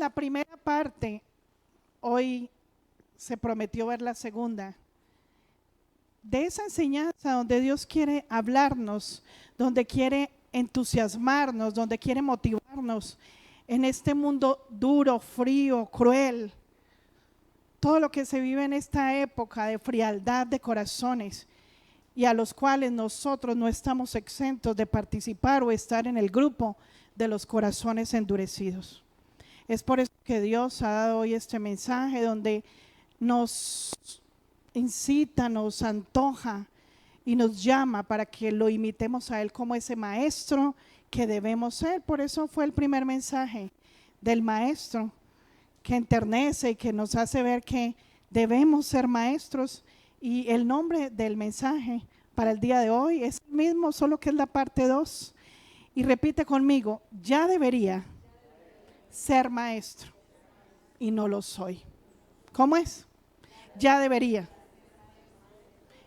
la primera parte, hoy se prometió ver la segunda, de esa enseñanza donde Dios quiere hablarnos, donde quiere entusiasmarnos, donde quiere motivarnos en este mundo duro, frío, cruel. Todo lo que se vive en esta época de frialdad de corazones y a los cuales nosotros no estamos exentos de participar o estar en el grupo de los corazones endurecidos. Es por eso que Dios ha dado hoy este mensaje donde nos incita, nos antoja y nos llama para que lo imitemos a Él como ese maestro que debemos ser. Por eso fue el primer mensaje del maestro, que enternece y que nos hace ver que debemos ser maestros. Y el nombre del mensaje para el día de hoy es el mismo, solo que es la parte 2. Y repite conmigo: ya debería ser maestro y no lo soy. ¿Cómo es? Ya debería.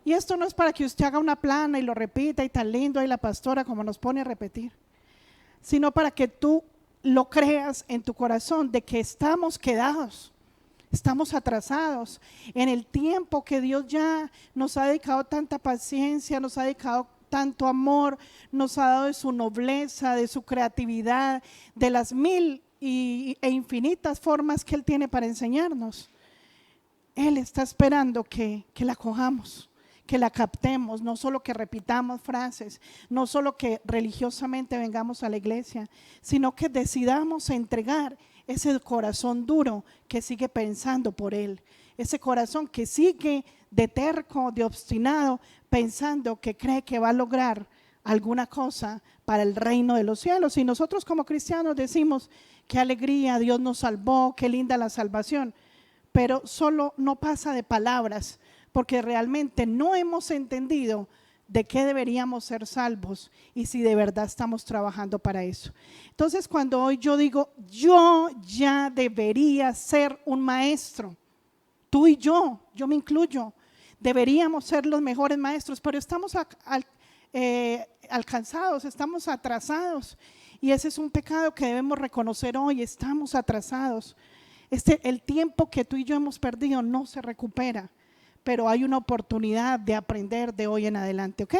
Y esto no es para que usted haga una plana y lo repita y tan lindo ahí la pastora como nos pone a repetir, sino para que tú lo creas en tu corazón de que estamos quedados, estamos atrasados en el tiempo que Dios ya nos ha dedicado tanta paciencia, nos ha dedicado tanto amor, nos ha dado de su nobleza, de su creatividad, de las mil e infinitas formas que Él tiene para enseñarnos. Él está esperando que la cojamos, que la captemos, no solo que repitamos frases, no solo que religiosamente vengamos a la iglesia, sino que decidamos entregar ese corazón duro que sigue pensando por Él, ese corazón que sigue de terco, de obstinado, pensando que cree que va a lograr alguna cosa para el reino de los cielos. Y nosotros como cristianos decimos: qué alegría, Dios nos salvó, qué linda la salvación, pero solo no pasa de palabras, porque realmente no hemos entendido de qué deberíamos ser salvos y si de verdad estamos trabajando para eso. Entonces, cuando hoy yo digo, yo ya debería ser un maestro, tú y yo me incluyo, deberíamos ser los mejores maestros, pero estamos alcanzados, estamos atrasados, y ese es un pecado que debemos reconocer hoy. Estamos atrasados. El tiempo que tú y yo hemos perdido no se recupera, pero hay una oportunidad de aprender de hoy en adelante, ¿ok?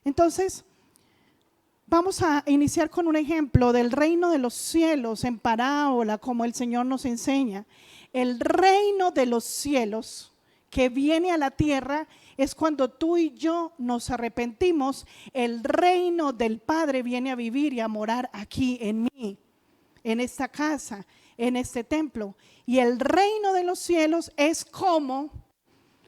Entonces, vamos a iniciar con un ejemplo del reino de los cielos en parábola, como el Señor nos enseña. El reino de los cielos que viene a la tierra es cuando tú y yo nos arrepentimos. El reino del Padre viene a vivir y a morar aquí en mí, en esta casa, en este templo. Y el reino de los cielos es como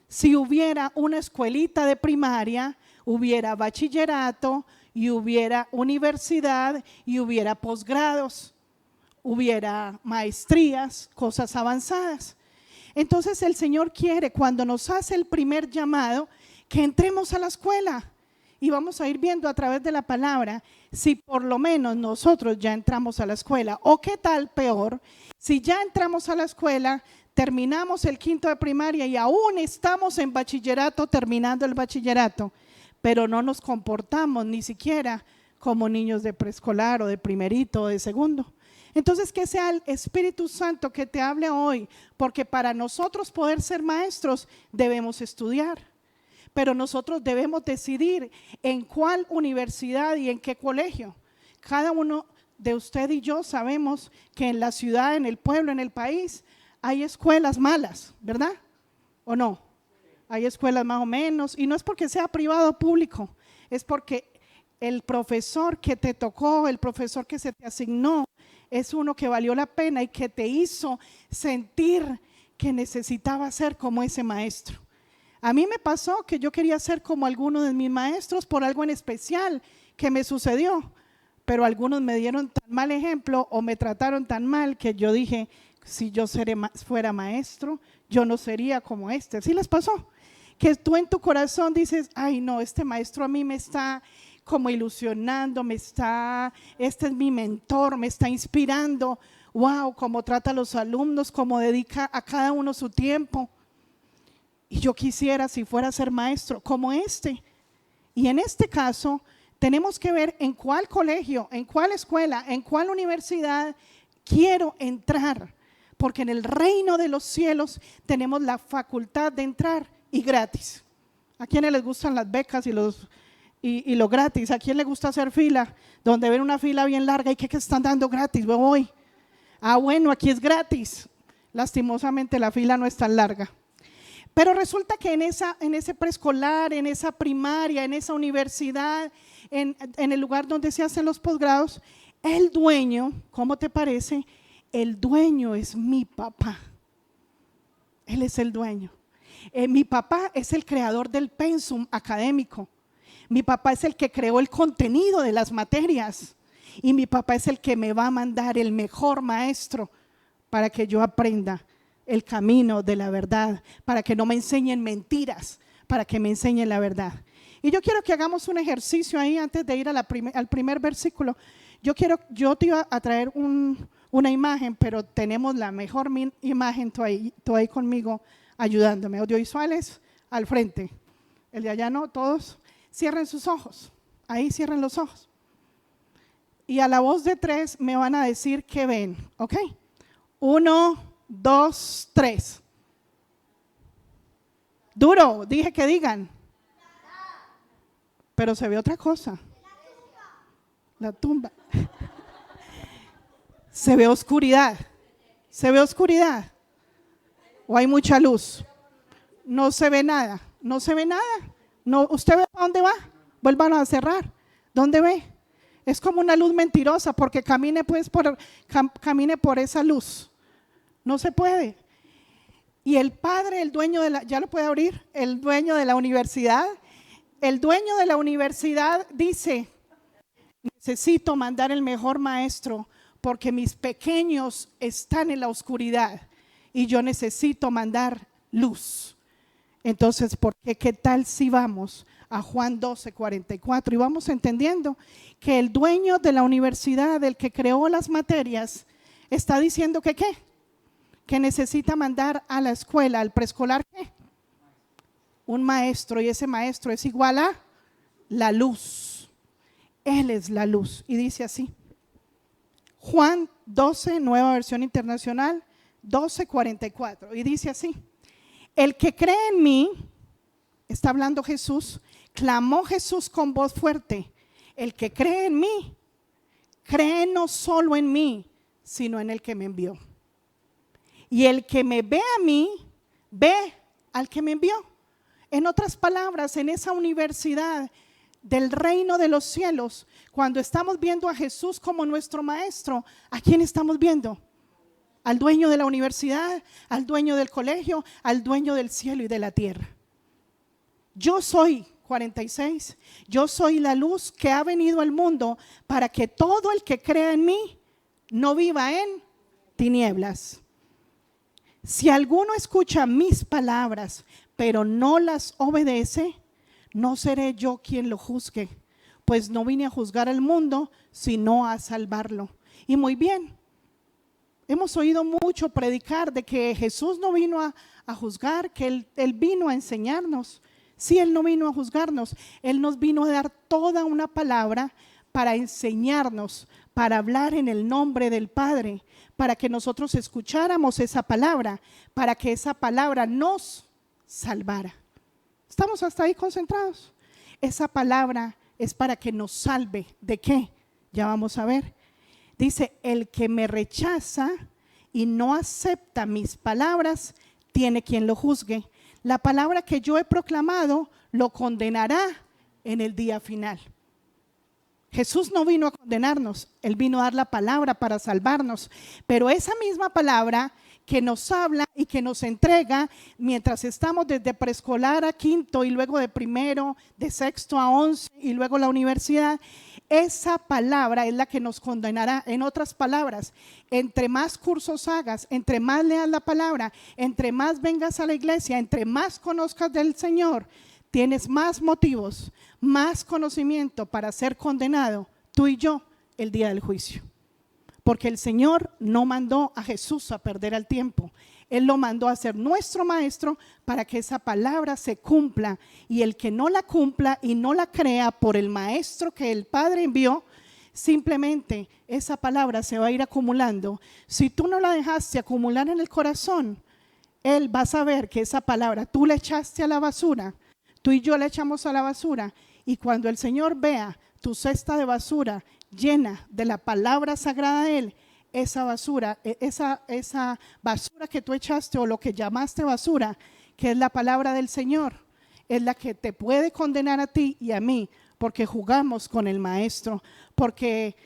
si hubiera una escuelita de primaria, hubiera bachillerato y hubiera universidad y hubiera posgrados, hubiera maestrías, cosas avanzadas. Entonces el Señor quiere, cuando nos hace el primer llamado, que entremos a la escuela. Y vamos a ir viendo a través de la palabra si por lo menos nosotros ya entramos a la escuela, o qué tal peor, si ya entramos a la escuela, terminamos el quinto de primaria y aún estamos en bachillerato, terminando el bachillerato, pero no nos comportamos ni siquiera como niños de preescolar o de primerito o de segundo. Entonces, que sea el Espíritu Santo que te hable hoy, porque para nosotros poder ser maestros debemos estudiar, pero nosotros debemos decidir en cuál universidad y en qué colegio. Cada uno de usted y yo sabemos que en la ciudad, en el pueblo, en el país, hay escuelas malas, ¿verdad? ¿O no? Hay escuelas más o menos, y no es porque sea privado o público, es porque el profesor que te tocó, el profesor que se te asignó, es uno que valió la pena y que te hizo sentir que necesitaba ser como ese maestro. A mí me pasó que yo quería ser como alguno de mis maestros por algo en especial que me sucedió, pero algunos me dieron tan mal ejemplo o me trataron tan mal que yo dije: si yo fuera maestro, yo no sería como este. ¿Sí les pasó? Que tú en tu corazón dices: ay no, este maestro a mí me está como ilusionando, este es mi mentor, me está inspirando. Wow, cómo trata a los alumnos, cómo dedica a cada uno su tiempo. Y yo quisiera, si fuera a ser maestro como este. Y en este caso tenemos que ver en cuál colegio, en cuál escuela, en cuál universidad, quiero entrar, porque en el reino de los cielos tenemos la facultad de entrar y gratis. ¿A quiénes les gustan las becas y lo gratis? ¿A quién le gusta hacer fila? Donde ven una fila bien larga y ¿qué están dando gratis? Yo voy. Ah, bueno, aquí es gratis. Lastimosamente la fila no es tan larga. Pero resulta que en ese preescolar, en esa primaria, en esa universidad, en el lugar donde se hacen los posgrados, el dueño, ¿cómo te parece? El dueño es mi papá. Él es el dueño. Mi papá es el creador del pensum académico. Mi papá es el que creó el contenido de las materias. Y mi papá es el que me va a mandar el mejor maestro para que yo aprenda el camino de la verdad, para que no me enseñen mentiras, para que me enseñen la verdad. Y yo quiero que hagamos un ejercicio ahí antes de ir al primer versículo. Yo te iba a traer una imagen, pero tenemos la mejor imagen, tú ahí conmigo ayudándome. Audiovisuales al frente. El de allá no, todos cierren sus ojos. Ahí cierren los ojos. Y a la voz de 3 me van a decir qué ven, ¿ok? 1, 2, 3. Duro, dije que digan. Pero se ve otra cosa. La tumba. Se ve oscuridad. Se ve oscuridad. O hay mucha luz. No se ve nada. No se ve nada. No, ¿usted ve a dónde va? Vuelvan a cerrar. ¿Dónde ve? Es como una luz mentirosa porque camine por esa luz. No se puede. Y el padre, el dueño ¿ya lo puede abrir? El dueño de la universidad. El dueño de la universidad dice: necesito mandar el mejor maestro porque mis pequeños están en la oscuridad y yo necesito mandar luz. Entonces, ¿qué tal si vamos a Juan 12:44 y vamos entendiendo que el dueño de la universidad, el que creó las materias, está diciendo que ¿qué? Que necesita mandar a la escuela, al preescolar, ¿qué? Un maestro, y ese maestro es igual a la luz. Él es la luz. Y dice así, Juan 12, nueva versión internacional, 12:44. Y dice así: el que cree en mí, está hablando Jesús, clamó Jesús con voz fuerte, el que cree en mí, cree no solo en mí, sino en el que me envió. Y el que me ve a mí, ve al que me envió. En otras palabras, en esa universidad del reino de los cielos, cuando estamos viendo a Jesús como nuestro maestro, ¿a quién estamos viendo? Al dueño de la universidad, al dueño del colegio, al dueño del cielo y de la tierra. Yo soy, 46, yo soy la luz que ha venido al mundo para que todo el que crea en mí no viva en tinieblas. Si alguno escucha mis palabras, pero no las obedece, no seré yo quien lo juzgue, pues no vine a juzgar al mundo, sino a salvarlo. Y muy bien, hemos oído mucho predicar de que Jesús no vino a juzgar, que él vino a enseñarnos. Sí, Él no vino a juzgarnos, Él nos vino a dar toda una palabra para enseñarnos, para hablar en el nombre del Padre, para que nosotros escucháramos esa palabra, para que esa palabra nos salvara. ¿Estamos hasta ahí concentrados? Esa palabra es para que nos salve. ¿De qué? Ya vamos a ver. Dice, el que me rechaza y no acepta mis palabras, tiene quien lo juzgue. La palabra que yo he proclamado lo condenará en el día final. Jesús no vino a condenarnos, Él vino a dar la palabra para salvarnos. Pero esa misma palabra que nos habla y que nos entrega mientras estamos desde preescolar a quinto y luego de primero, de sexto a 11 y luego la universidad, esa palabra es la que nos condenará. En otras palabras, entre más cursos hagas, entre más leas la palabra, entre más vengas a la iglesia, entre más conozcas del Señor, tienes más motivos, más conocimiento para ser condenado, tú y yo, el día del juicio. Porque el Señor no mandó a Jesús a perder el tiempo. Él lo mandó a ser nuestro maestro para que esa palabra se cumpla. Y el que no la cumpla y no la crea por el maestro que el Padre envió, simplemente esa palabra se va a ir acumulando. Si tú no la dejaste acumular en el corazón, Él va a saber que esa palabra tú la echaste a la basura, tú y yo la echamos a la basura, y cuando el Señor vea tu cesta de basura llena de la palabra sagrada de Él, esa basura, esa basura que tú echaste o lo que llamaste basura, que es la palabra del Señor, es la que te puede condenar a ti y a mí, porque jugamos con el maestro, porque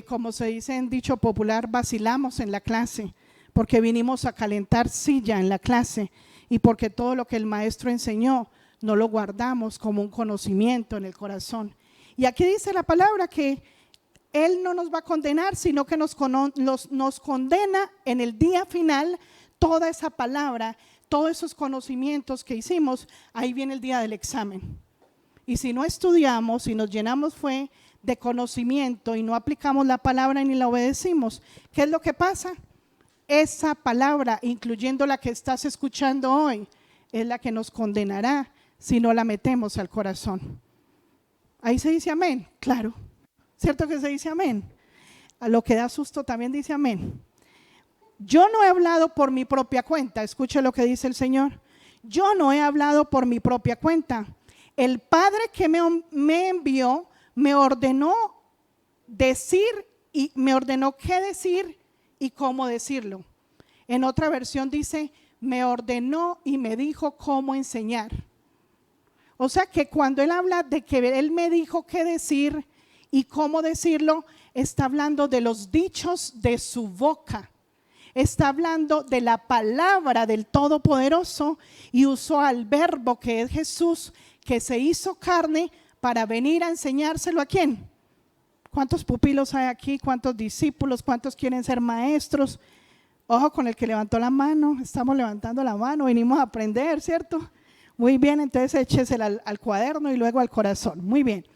como se dice en dicho popular, vacilamos en la clase, porque vinimos a calentar silla en la clase y porque todo lo que el maestro enseñó no lo guardamos como un conocimiento en el corazón. Y aquí dice la palabra que Él no nos va a condenar, sino que nos condena en el día final. Toda esa palabra, todos esos conocimientos que hicimos, ahí viene el día del examen. Y si no estudiamos, si nos llenamos fue de conocimiento y no aplicamos la palabra ni la obedecimos, ¿qué es lo que pasa? Esa palabra, incluyendo la que estás escuchando hoy, es la que nos condenará si no la metemos al corazón. Ahí se dice amén, claro. ¿Cierto que se dice amén? A lo que da susto también dice amén. Yo no he hablado por mi propia cuenta, escuche lo que dice el Señor. Yo no he hablado por mi propia cuenta. El Padre que me envió me ordenó decir y me ordenó qué decir y cómo decirlo. En otra versión dice, me ordenó y me dijo cómo enseñar. O sea que cuando Él habla de que Él me dijo qué decir y cómo decirlo, está hablando de los dichos de su boca. Está hablando de la palabra del Todopoderoso y usó al verbo que es Jesús, que se hizo carne para venir a enseñárselo ¿a quién? ¿Cuántos pupilos hay aquí? ¿Cuántos discípulos? ¿Cuántos quieren ser maestros? Ojo con el que levantó la mano, estamos levantando la mano, venimos a aprender, ¿cierto? Muy bien, entonces échesela al cuaderno y luego al corazón, muy bien.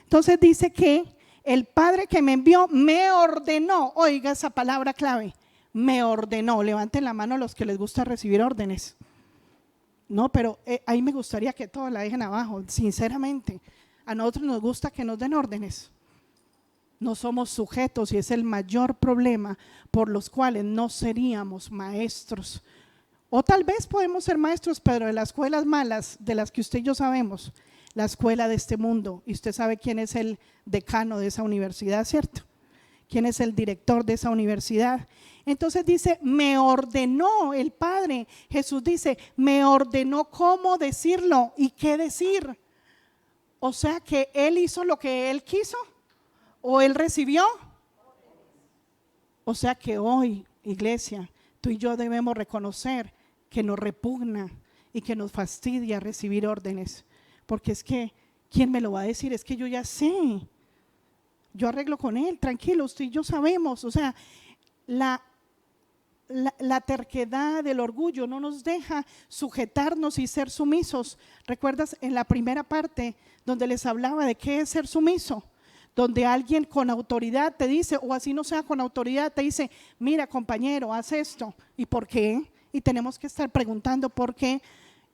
Entonces dice que el Padre que me envió me ordenó, oiga esa palabra clave, me ordenó. Levanten la mano los que les gusta recibir órdenes. No, pero ahí me gustaría que todos la dejen abajo, sinceramente. A nosotros nos gusta que nos den órdenes. No somos sujetos y es el mayor problema por los cuales no seríamos maestros. O tal vez podemos ser maestros, pero de las escuelas malas, de las que usted y yo sabemos, la escuela de este mundo, y usted sabe quién es el decano de esa universidad, ¿cierto? ¿Quién es el director de esa universidad? Entonces dice, me ordenó el Padre. Jesús dice, me ordenó cómo decirlo y qué decir. O sea que Él hizo lo que Él quiso o Él recibió. O sea que hoy, iglesia, tú y yo debemos reconocer que nos repugna y que nos fastidia recibir órdenes. Porque es que, ¿quién me lo va a decir? Es que yo ya sé. Yo arreglo con Él, tranquilo, usted y yo sabemos. O sea, la terquedad, el orgullo no nos deja sujetarnos y ser sumisos. ¿Recuerdas en la primera parte donde les hablaba de qué es ser sumiso? Donde alguien con autoridad te dice, o así no sea con autoridad, te dice, mira compañero, haz esto. ¿Y por qué? Y tenemos que estar preguntando por qué.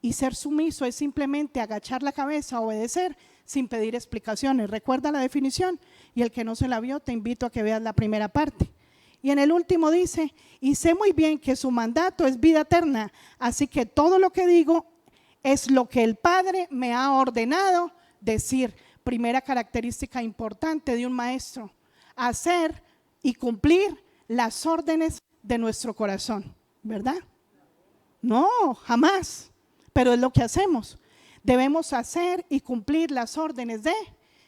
Y ser sumiso es simplemente agachar la cabeza, obedecer sin pedir explicaciones. Recuerda la definición, y el que no se la vio, te invito a que veas la primera parte. Y en el último dice, y sé muy bien que su mandato es vida eterna, así que todo lo que digo es lo que el Padre me ha ordenado decir. Primera característica importante de un maestro, hacer y cumplir las órdenes de nuestro corazón, ¿verdad? No, jamás, pero es lo que hacemos. Debemos hacer y cumplir las órdenes de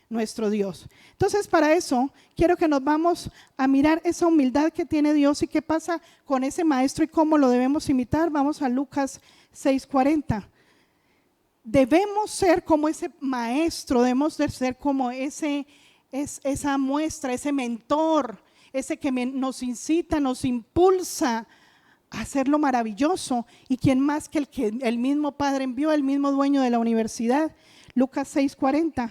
nuestro Dios. Entonces, para eso quiero que nos vamos a mirar esa humildad que tiene Dios y qué pasa con ese maestro y cómo lo debemos imitar. Vamos a Lucas 6:40. Debemos ser como ese maestro, debemos de ser como esa muestra, ese mentor, ese que nos incita, nos impulsa a hacer lo maravilloso. ¿Y quién más que el mismo Padre envió, el mismo dueño de la universidad? Lucas 6:40.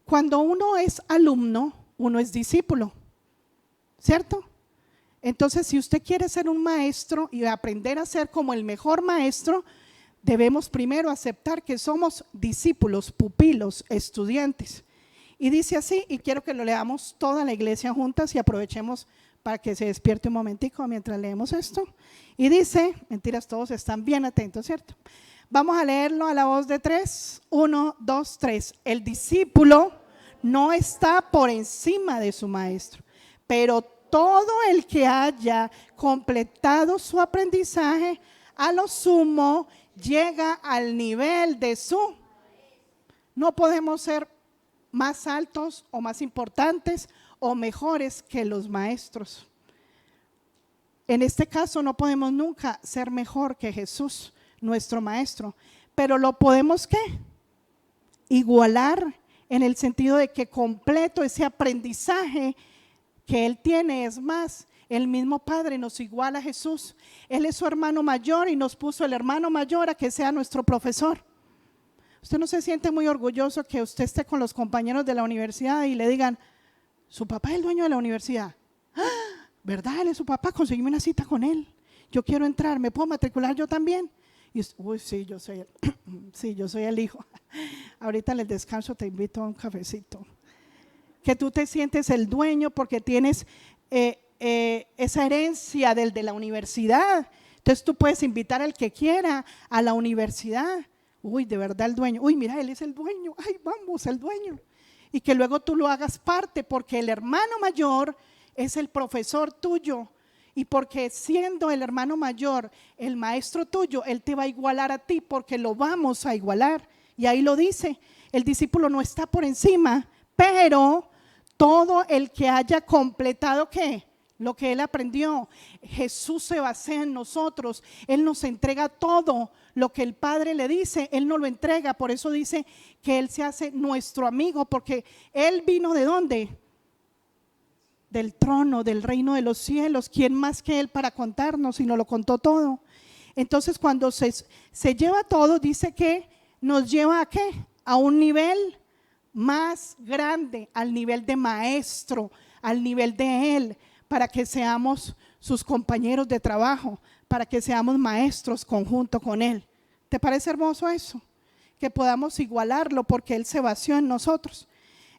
Cuando uno es alumno, uno es discípulo, ¿cierto? Entonces, si usted quiere ser un maestro y aprender a ser como el mejor maestro, debemos primero aceptar que somos discípulos, pupilos, estudiantes. Y dice así, y quiero que lo leamos toda la iglesia juntas y aprovechemos para que se despierte un momentico mientras leemos esto. Y dice, mentiras, todos están bien atentos, ¿cierto? Vamos a leerlo a la voz de 3, 1, 2, 3. El discípulo no está por encima de su maestro, pero todo el que haya completado su aprendizaje, a lo sumo llega al nivel de su. No podemos ser más altos o más importantes o mejores que los maestros. En este caso no podemos nunca ser mejor que Jesús, nuestro maestro, pero lo podemos ¿qué? Igualar en el sentido de que completo ese aprendizaje que él tiene. Es más, el mismo Padre nos iguala a Jesús. Él es su hermano mayor y nos puso el hermano mayor a que sea nuestro profesor. Usted no se siente muy orgulloso que usted esté con los compañeros de la universidad y le digan, su papá es el dueño de la universidad. ¡Ah! ¿Verdad? Él es su papá, conseguime una cita con él. Yo quiero entrar, ¿me puedo matricular yo también? Y usted, uy, sí, yo soy el hijo. Ahorita en el descanso te invito a un cafecito. Que tú te sientes el dueño porque tienes esa herencia del de la universidad. Entonces tú puedes invitar al que quiera a la universidad. Uy, de verdad el dueño. Uy, mira, él es el dueño. Ay, vamos, el dueño. Y que luego tú lo hagas parte porque el hermano mayor es el profesor tuyo. Y porque siendo el hermano mayor el maestro tuyo, él te va a igualar a ti porque lo vamos a igualar. Y ahí lo dice, el discípulo no está por encima, pero todo el que haya completado ¿qué? Lo que él aprendió. Jesús se basea en nosotros, él nos entrega todo lo que el Padre le dice, él nos lo entrega. Por eso dice que él se hace nuestro amigo, porque él vino ¿de dónde? Del trono, del reino de los cielos. ¿Quién más que él para contarnos? Y nos lo contó todo. Entonces cuando se lleva todo, dice que nos lleva a ¿qué? A un nivel más grande, al nivel de maestro, al nivel de él, para que seamos sus compañeros de trabajo, para que seamos maestros conjunto con él. ¿Te parece hermoso eso? Que podamos igualarlo porque él se vació en nosotros.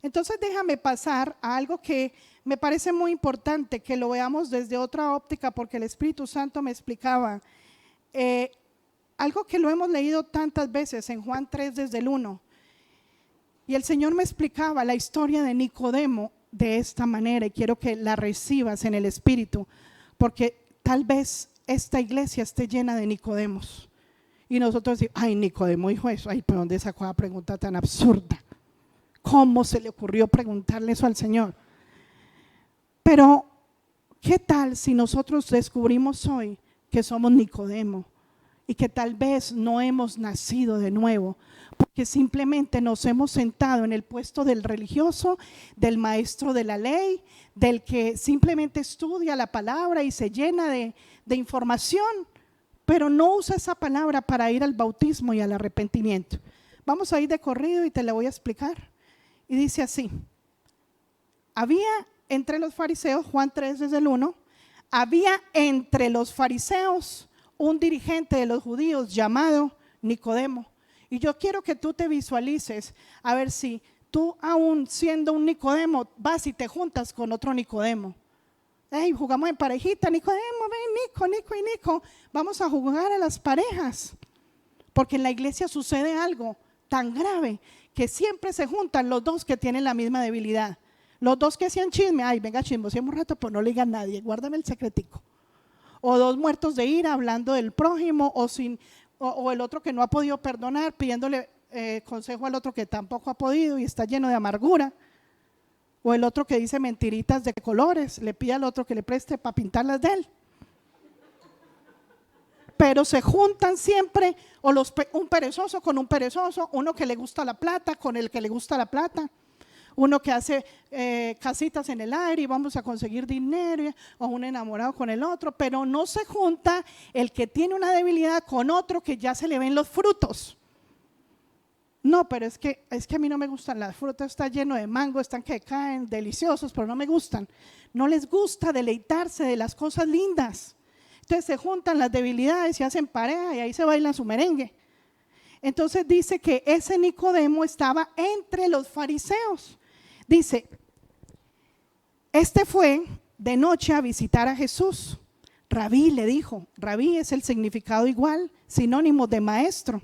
Entonces déjame pasar a algo que me parece muy importante, que lo veamos desde otra óptica, porque el Espíritu Santo me explicaba algo que lo hemos leído tantas veces en Juan 3 desde el 1. Y el Señor me explicaba la historia de Nicodemo de esta manera, y quiero que la recibas en el Espíritu, porque tal vez esta iglesia esté llena de Nicodemos. Y nosotros decimos, ay, Nicodemo dijo eso, ay, ¿pero dónde sacó la pregunta tan absurda? ¿Cómo se le ocurrió preguntarle eso al Señor? Pero, ¿qué tal si nosotros descubrimos hoy que somos Nicodemo y que tal vez no hemos nacido de nuevo? Porque simplemente nos hemos sentado en el puesto del religioso, del maestro de la ley, del que simplemente estudia la palabra y se llena de información, pero no usa esa palabra para ir al bautismo y al arrepentimiento. Vamos a ir de corrido y te la voy a explicar. Y dice así, había entre los fariseos, Juan 3 desde el 1, había entre los fariseos un dirigente de los judíos llamado Nicodemo. Y yo quiero que tú te visualices, a ver si tú aún siendo un Nicodemo vas y te juntas con otro Nicodemo. Hey, jugamos en parejita, Nicodemo, ven, Nico y Nico. Vamos a jugar a las parejas, porque en la iglesia sucede algo tan grave que siempre se juntan los dos que tienen la misma debilidad. Los dos que hacían chisme, ay, venga chismoseemos un rato, pero no le digan a nadie, guárdame el secretico. O dos muertos de ira hablando del prójimo, o el otro que no ha podido perdonar, pidiéndole consejo al otro que tampoco ha podido y está lleno de amargura. O el otro que dice mentiritas de colores, le pide al otro que le preste para pintarlas de él. Pero se juntan siempre, o un perezoso con un perezoso, uno que le gusta la plata con el que le gusta la plata, uno que hace casitas en el aire y vamos a conseguir dinero, o un enamorado con el otro, pero no se junta el que tiene una debilidad con otro que ya se le ven los frutos. No, pero es que a mí no me gustan las frutas, está lleno de mango, están que caen, deliciosos, pero no me gustan. No les gusta deleitarse de las cosas lindas. Entonces se juntan las debilidades y hacen pareja y ahí se bailan su merengue. Entonces dice que ese Nicodemo estaba entre los fariseos. Dice, este fue de noche a visitar a Jesús. Rabí le dijo, rabí es el significado igual, sinónimo de maestro.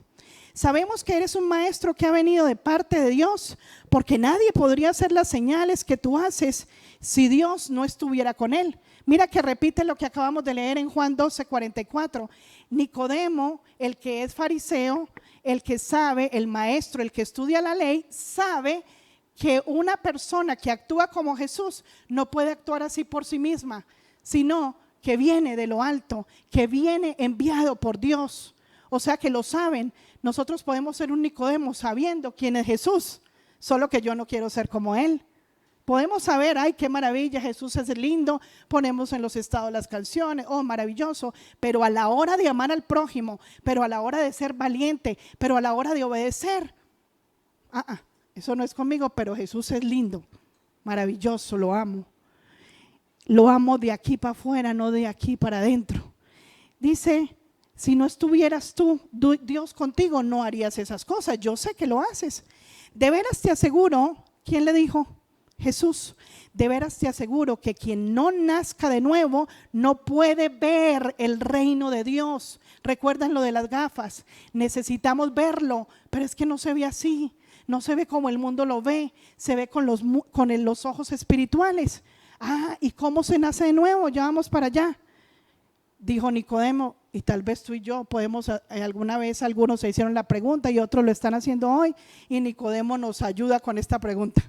Sabemos que eres un maestro que ha venido de parte de Dios, porque nadie podría hacer las señales que tú haces si Dios no estuviera con él. Mira que repite lo que acabamos de leer en Juan 12:44. Nicodemo, el que es fariseo, el que sabe, el maestro, el que estudia la ley, sabe que una persona que actúa como Jesús no puede actuar así por sí misma, sino que viene de lo alto, que viene enviado por Dios. O sea que lo saben. Nosotros podemos ser un Nicodemo sabiendo quién es Jesús, solo que yo no quiero ser como él. Podemos saber, ay, qué maravilla, Jesús es lindo, ponemos en los estados las canciones, oh, maravilloso, pero a la hora de amar al prójimo, pero a la hora de ser valiente, pero a la hora de obedecer, eso no es conmigo, pero Jesús es lindo, maravilloso, lo amo. Lo amo de aquí para afuera, no de aquí para adentro. Dice, si no estuvieras tú, Dios contigo, no harías esas cosas. Yo sé que lo haces. De veras te aseguro, ¿quién le dijo? Jesús. De veras te aseguro que quien no nazca de nuevo no puede ver el reino de Dios. Recuerdan lo de las gafas. Necesitamos verlo, pero es que no se ve así. No se ve como el mundo lo ve. Se ve con los ojos espirituales. ¿Y cómo se nace de nuevo? Ya vamos para allá. Dijo Nicodemo, y tal vez tú y yo podemos, alguna vez algunos se hicieron la pregunta y otros lo están haciendo hoy, y Nicodemo nos ayuda con esta pregunta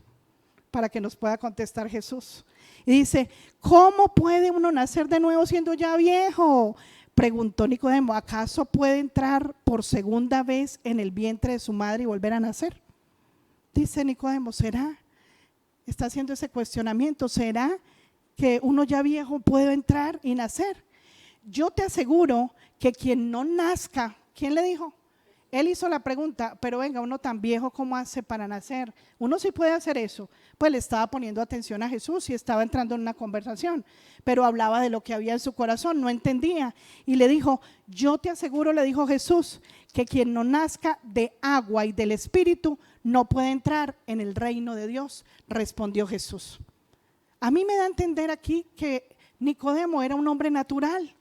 para que nos pueda contestar Jesús. Y dice, ¿cómo puede uno nacer de nuevo siendo ya viejo? Preguntó Nicodemo, ¿acaso puede entrar por segunda vez en el vientre de su madre y volver a nacer? Dice Nicodemo, ¿será? Está haciendo ese cuestionamiento, ¿será que uno ya viejo puede entrar y nacer? Yo te aseguro que quien no nazca, ¿quién le dijo? Él hizo la pregunta, pero venga, uno tan viejo, ¿cómo hace para nacer? Uno sí puede hacer eso. Pues le estaba poniendo atención a Jesús y estaba entrando en una conversación, pero hablaba de lo que había en su corazón, no entendía. Y le dijo, yo te aseguro, le dijo Jesús, que quien no nazca de agua y del Espíritu no puede entrar en el reino de Dios, respondió Jesús. A mí me da a entender aquí que Nicodemo era un hombre natural.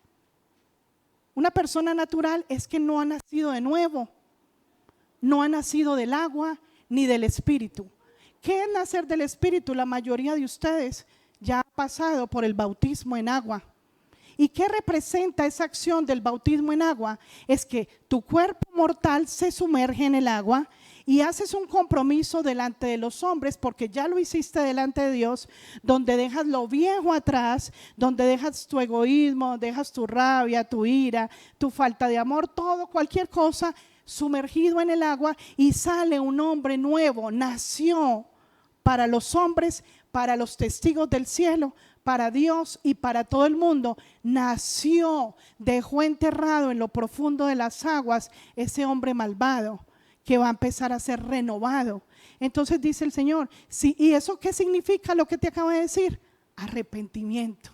Una persona natural es que no ha nacido de nuevo, no ha nacido del agua ni del Espíritu. ¿Qué es nacer del Espíritu? La mayoría de ustedes ya ha pasado por el bautismo en agua. ¿Y qué representa esa acción del bautismo en agua? Es que tu cuerpo mortal se sumerge en el agua y haces un compromiso delante de los hombres, porque ya lo hiciste delante de Dios, donde dejas lo viejo atrás, donde dejas tu egoísmo, dejas tu rabia, tu ira, tu falta de amor, todo, cualquier cosa sumergido en el agua, y sale un hombre nuevo, nació para los hombres, para los testigos del cielo, para Dios y para todo el mundo. Nació, dejó enterrado en lo profundo de las aguas ese hombre malvado que va a empezar a ser renovado. Entonces dice el Señor, sí, ¿y eso qué significa lo que te acabo de decir? Arrepentimiento.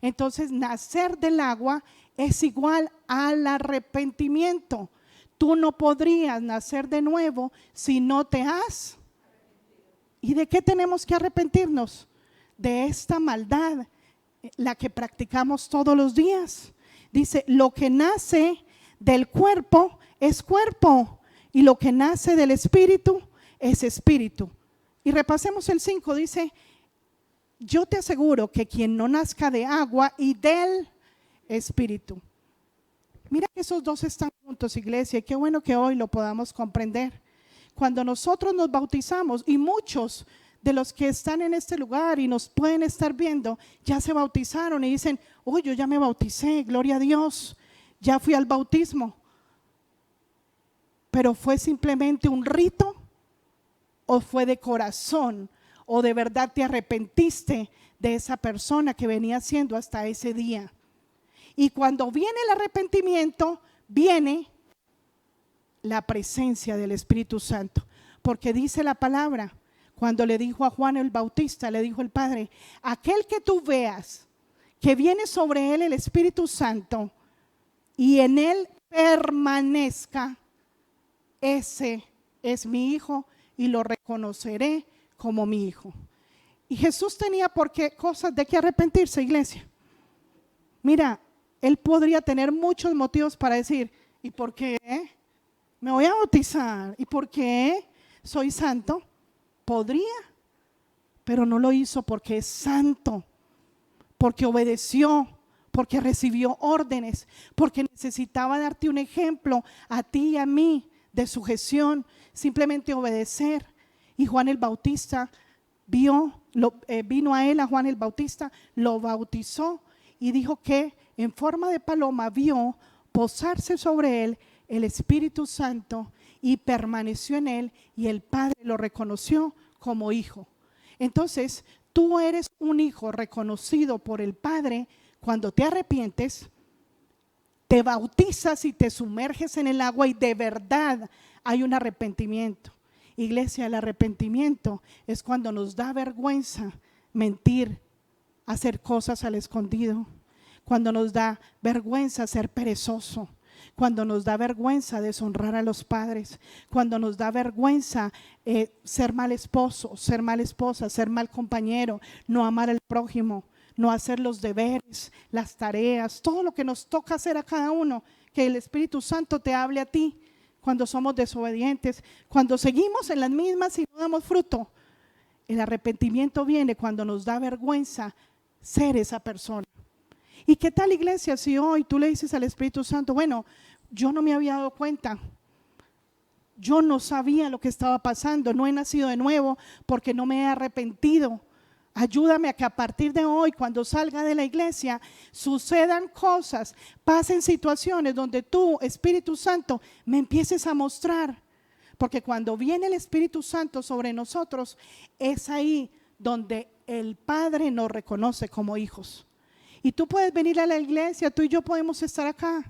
Entonces nacer del agua es igual al arrepentimiento. Tú no podrías nacer de nuevo si no te has. ¿Y de qué tenemos que arrepentirnos? De esta maldad, la que practicamos todos los días. Dice, lo que nace del cuerpo es cuerpo, y lo que nace del espíritu es espíritu. Y repasemos el 5, dice, yo te aseguro que quien no nazca de agua y del espíritu. Mira que esos dos están juntos, iglesia, y qué bueno que hoy lo podamos comprender. Cuando nosotros nos bautizamos, y muchos de los que están en este lugar y nos pueden estar viendo, ya se bautizaron y dicen, oh, yo ya me bauticé, gloria a Dios, ya fui al bautismo. Pero ¿fue simplemente un rito? ¿O fue de corazón? ¿O de verdad te arrepentiste de esa persona que venía siendo hasta ese día? Y cuando viene el arrepentimiento, viene la presencia del Espíritu Santo. Porque dice la palabra, cuando le dijo a Juan el Bautista, le dijo el Padre, aquel que tú veas que viene sobre él el Espíritu Santo y en él permanezca, ese es mi hijo y lo reconoceré como mi hijo. Y Jesús tenía cosas de que arrepentirse, iglesia. Mira, él podría tener muchos motivos para decir, ¿y por qué me voy a bautizar? ¿Y por qué soy santo? Podría, pero no lo hizo porque es santo, porque obedeció, porque recibió órdenes, porque necesitaba darte un ejemplo a ti y a mí de sujeción, simplemente obedecer. Y Juan el Bautista vino a él, a Juan el Bautista, lo bautizó y dijo que en forma de paloma vio posarse sobre él el Espíritu Santo y permaneció en él y el Padre lo reconoció como hijo. Entonces, tú eres un hijo reconocido por el Padre cuando te arrepientes, te bautizas y te sumerges en el agua y de verdad hay un arrepentimiento. Iglesia, el arrepentimiento es cuando nos da vergüenza mentir, hacer cosas al escondido, cuando nos da vergüenza ser perezoso, cuando nos da vergüenza deshonrar a los padres, cuando nos da vergüenza ser mal esposo, ser mal esposa, ser mal compañero, no amar al prójimo, no hacer los deberes, las tareas, todo lo que nos toca hacer a cada uno, que el Espíritu Santo te hable a ti cuando somos desobedientes, cuando seguimos en las mismas y no damos fruto. El arrepentimiento viene cuando nos da vergüenza ser esa persona. ¿Y qué tal, iglesia, si hoy tú le dices al Espíritu Santo, bueno, yo no me había dado cuenta, yo no sabía lo que estaba pasando, no he nacido de nuevo porque no me he arrepentido? Ayúdame a que a partir de hoy, cuando salga de la iglesia, sucedan cosas, pasen situaciones donde tú, Espíritu Santo, me empieces a mostrar. Porque cuando viene el Espíritu Santo sobre nosotros, es ahí donde el Padre nos reconoce como hijos. Y tú puedes venir a la iglesia, tú y yo podemos estar acá,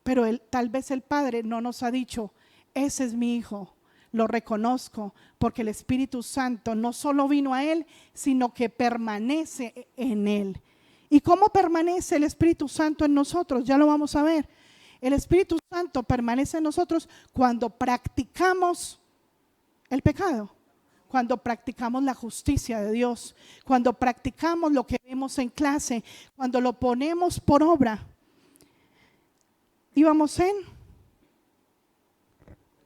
pero tal vez el Padre no nos ha dicho, ese es mi hijo. Lo reconozco porque el Espíritu Santo no solo vino a él, sino que permanece en él. ¿Y cómo permanece el Espíritu Santo en nosotros? Ya lo vamos a ver. El Espíritu Santo permanece en nosotros cuando practicamos el pecado, cuando practicamos la justicia de Dios, cuando practicamos lo que vemos en clase, cuando lo ponemos por obra. Y vamos en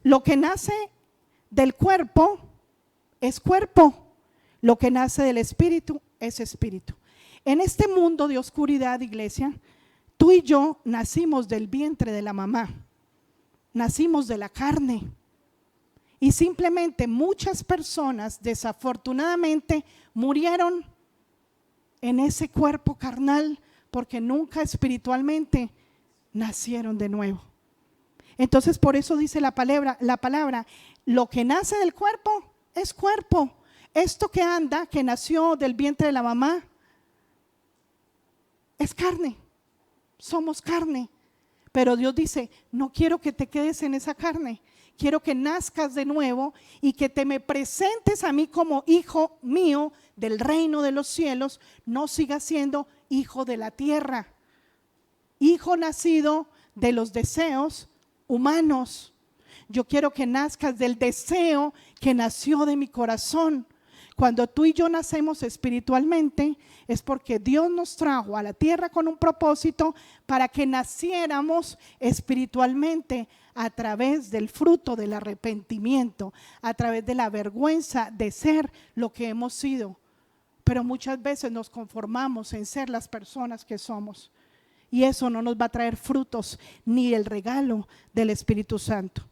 lo que nace del cuerpo es cuerpo, lo que nace del espíritu es espíritu. En este mundo de oscuridad, iglesia, tú y yo nacimos del vientre de la mamá, nacimos de la carne y simplemente muchas personas desafortunadamente murieron en ese cuerpo carnal porque nunca espiritualmente nacieron de nuevo. Entonces por eso dice la palabra, lo que nace del cuerpo es cuerpo. Esto que anda, que nació del vientre de la mamá, es carne. Somos carne. Pero Dios dice, no quiero que te quedes en esa carne. Quiero que nazcas de nuevo y que te me presentes a mí como hijo mío del reino de los cielos. No sigas siendo hijo de la tierra. Hijo nacido de los deseos humanos. Yo quiero que nazcas del deseo que nació de mi corazón. Cuando tú y yo nacemos espiritualmente es porque Dios nos trajo a la tierra con un propósito para que naciéramos espiritualmente a través del fruto del arrepentimiento, a través de la vergüenza de ser lo que hemos sido. Pero muchas veces nos conformamos en ser las personas que somos. Y eso no nos va a traer frutos ni el regalo del Espíritu Santo.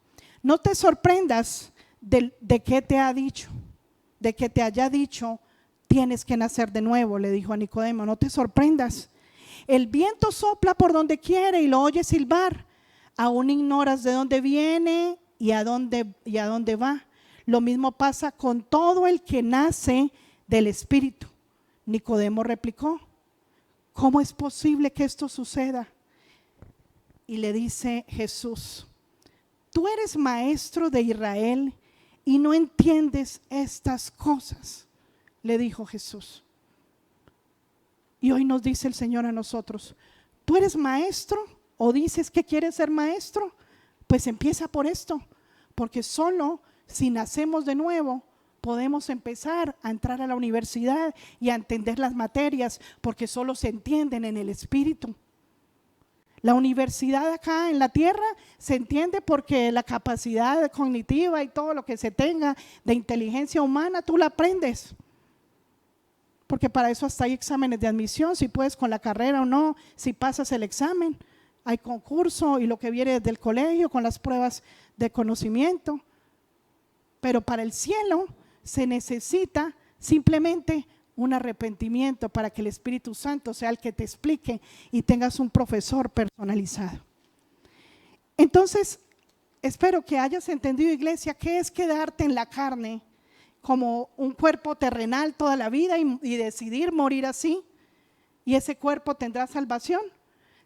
No te sorprendas de qué te ha dicho, de que te haya dicho, tienes que nacer de nuevo, le dijo a Nicodemo. No te sorprendas. El viento sopla por donde quiere y lo oyes silbar. Aún ignoras de dónde viene y a dónde va. Lo mismo pasa con todo el que nace del Espíritu. Nicodemo replicó, ¿cómo es posible que esto suceda? Y le dice Jesús, tú eres maestro de Israel y no entiendes estas cosas, le dijo Jesús. Y hoy nos dice el Señor a nosotros, ¿tú eres maestro o dices que quieres ser maestro? Pues empieza por esto, porque solo si nacemos de nuevo podemos empezar a entrar a la universidad y a entender las materias, porque solo se entienden en el Espíritu. La universidad acá en la tierra se entiende porque la capacidad cognitiva y todo lo que se tenga de inteligencia humana, tú la aprendes. Porque para eso hasta hay exámenes de admisión, si puedes con la carrera o no, si pasas el examen. Hay concurso y lo que viene desde el colegio con las pruebas de conocimiento. Pero para el cielo se necesita simplemente un arrepentimiento para que el Espíritu Santo sea el que te explique y tengas un profesor personalizado. Entonces, espero que hayas entendido, iglesia, qué es quedarte en la carne como un cuerpo terrenal toda la vida y decidir morir así. Y ese cuerpo tendrá salvación,